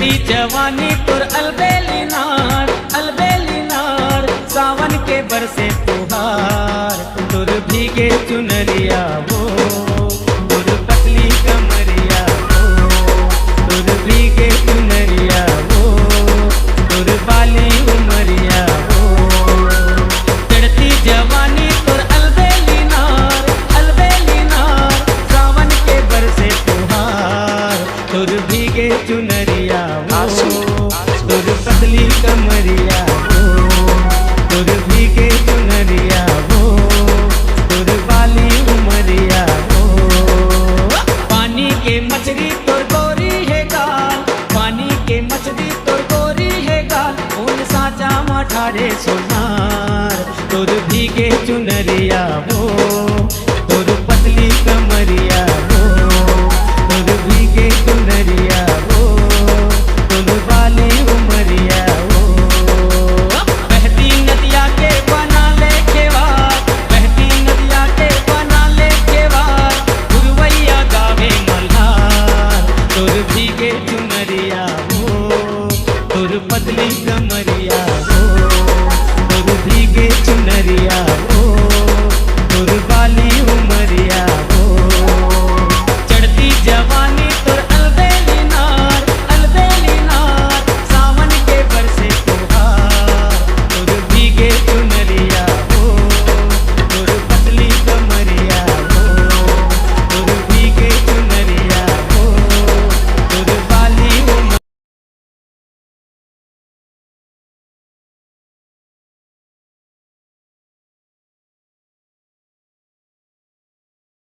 चढ़ती जवानी तुर अलबेली नार सावन के बरसे तुहार तुर भीगे चुनरिया वो तुर पतली कमरिया वो तुर भीगे चुनरिया वो तुर बाली उमरिया वो चढ़ती जवानी तुर अलबेली नार सावन के बरसे तुहार तुर भीगे चुनरिया वो तुर पतली कमरिया वो तुर भीगे चुनरिया वो तुर बाली उमरिया वो पानी के मछली तुर गोरी है गाल पानी के मछली तुर गोरी है गाल उन साचा माठारे सोनार तुर भीगे चुनरिया वो